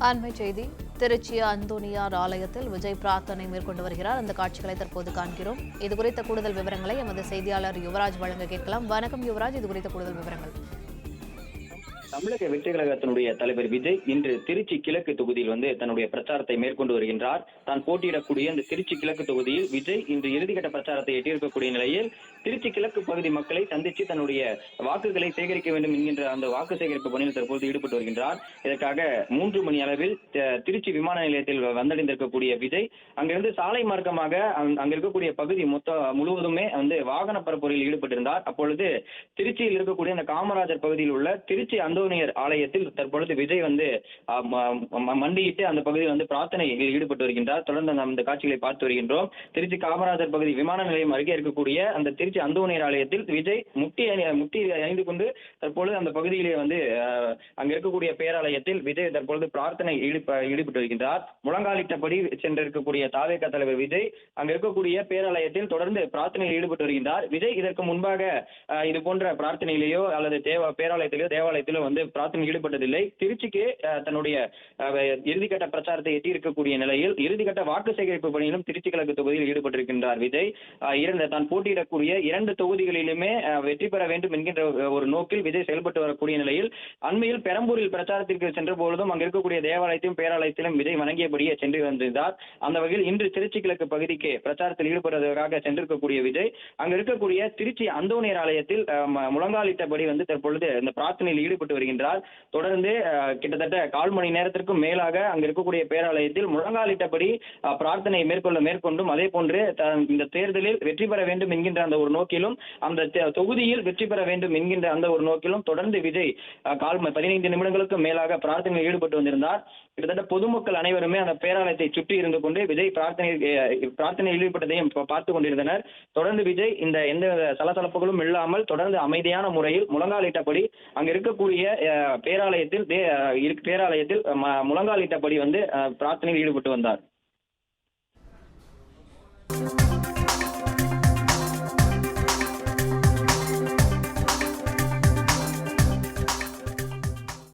அண்மை செய்தி. திருச்சி அந்தோனியார் ஆலயத்தில் விஜய் பிரார்த்தனை மேற்கொண்டு வருகிறார். அந்த காட்சிகளை தற்போது காண்கிறோம். இதுகுறித்த கூடுதல் விவரங்களை எமது செய்தியாளர் யுவராஜ் வழங்க கேட்கலாம். வணக்கம் யுவராஜ், இதுகுறித்த கூடுதல் விவரங்கள். தமிழக வெற்றி கழகத்தினுடைய தலைவர் விஜய் இன்று திருச்சி கிழக்கு தொகுதியில் தன்னுடைய பிரச்சாரத்தை மேற்கொண்டு வருகின்றார். தான் போட்டியிடக்கூடிய இந்த திருச்சி கிழக்கு தொகுதியில் விஜய் இன்று இறுதிக்கட்ட பிரச்சாரத்தை எட்டியிருக்கக்கூடிய நிலையில் திருச்சி கிழக்கு பகுதி மக்களை சந்தித்து தன்னுடைய வாக்குகளை சேகரிக்க வேண்டும் என்கின்ற அந்த வாக்கு சேகரிப்பு பணியில் தற்போது ஈடுபட்டு வருகின்றார். இதற்காக 3 மணி அளவில் திருச்சி விமான நிலையத்தில் வந்தடைந்திருக்கக்கூடிய விஜய் அங்கிருந்து சாலை மார்க்கமாக அங்க இருக்கக்கூடிய பகுதி முழுவதுமே வாகன பரப்புரையில் ஈடுபட்டிருந்தார். அப்பொழுது திருச்சியில் இருக்கக்கூடிய அந்த காமராஜர் பகுதியில் உள்ள திருச்சி அந்தோனியர் ஆலயத்தில் தற்பொழுது விஜய் மண்டியிட்டு அந்த பகுதியில் பிரார்த்தனையில் ஈடுபட்டு வருகின்றார். தொடர்ந்து நாம் இந்த காட்சிகளை பார்த்து வருகின்றோம். திருச்சி காமராஜர் பகுதி விமான நிலையம் அருகே இருக்கக்கூடிய அந்த திருச்சி அந்தோனியர் ஆலயத்தில் விஜய் முட்டி அணிந்து கொண்டு தற்பொழுது அந்த பகுதியிலே அங்க இருக்கக்கூடிய பேராலயத்தில் விஜய் தற்பொழுது பிரார்த்தனை ஈடுபட்டு வருகின்றார். முழங்காலிட்டபடி சென்றிருக்கக்கூடிய தாவேக தலைவர் விஜய் அங்க இருக்கக்கூடிய பேராலயத்தில் தொடர்ந்து பிரார்த்தனையில் ஈடுபட்டு வருகின்றார். விஜய் இதற்கு முன்பாக இது போன்ற பிரார்த்தனையிலேயோ அல்லது பேராலயத்திலோ தேவாலயத்திலோ பிரார்த்தனை ஈடுபட்டதில்லை. திருச்சிக்கு தன்னுடைய இறுதிக்கட்ட பிரச்சாரத்தை எட்டியிருக்கக்கூடிய நிலையில் இறுதிக்கட்ட வாக்கு சேகரிப்பு பணியிலும் திருச்சி கிழக்கு தொகுதியில் ஈடுபட்டிருக்கின்றார் விஜய். தான் போட்டியிடக்கூடிய 2 தொகுதிகளிலுமே வெற்றி பெற வேண்டும் என்கின்ற ஒரு நோக்கில் விஜய் செயல்பட்டு வரக்கூடிய நிலையில் அண்மையில் பெரம்பூரில் பிரச்சாரத்திற்கு சென்ற பொழுதும் அங்கு இருக்கக்கூடிய தேவாலயத்தையும் பேராலயத்திலும் விஜய் வணங்கியபடியே சென்று வந்திருந்தார். அந்த வகையில் இன்று திருச்சி கிழக்கு பகுதிக்கு பிரச்சாரத்தில் ஈடுபடுவதற்காக சென்றிருக்கக்கூடிய விஜய் அங்கு இருக்கக்கூடிய திருச்சி அந்தோனியர் ஆலயத்தில் முழங்காலிட்டபடி தற்பொழுது இந்த பிரார்த்தனையில் ஈடுபட்டு வருகின்றார். தொடர்ந்து கிட்டத்தட்ட 1/4 மணி நேரத்திற்கும் மேலாக அங்கு இருக்கக்கூடிய பேராலயத்தில் முழங்காலிட்டபடி பிரார்த்தனை மேற்கொண்டும் அதே போன்று இந்த தேர்தலில் வெற்றி பெற வேண்டும் என்கின்ற அந்த ஒரு நோக்கிலும் அந்த தொகுதியில் வெற்றி பெற வேண்டும் என்கின்ற அந்த ஒரு நோக்கிலும் தொடர்ந்து விஜய் 15 நிமிடங்களுக்கு மேலாக பிரார்த்தனையில் ஈடுபட்டு வந்திருந்தார். கிட்டத்தட்ட பொதுமக்கள் அனைவருமே அந்த பேராலயத்தை சுற்றி இருந்து கொண்டு விஜய் பிரார்த்தனையில் ஈடுபட்டதையும் பார்த்துக் கொண்டிருந்தனர். தொடர்ந்து விஜய் இந்த எந்த சலசலப்புகளும் இல்லாமல் தொடர்ந்து அமைதியான முறையில் முழங்காலிட்டபடி அங்க இருக்கக்கூடிய பேராலயத்தில் முழங்காலிட்டபடி பிரார்த்தனையில் ஈடுபட்டு வந்தார்.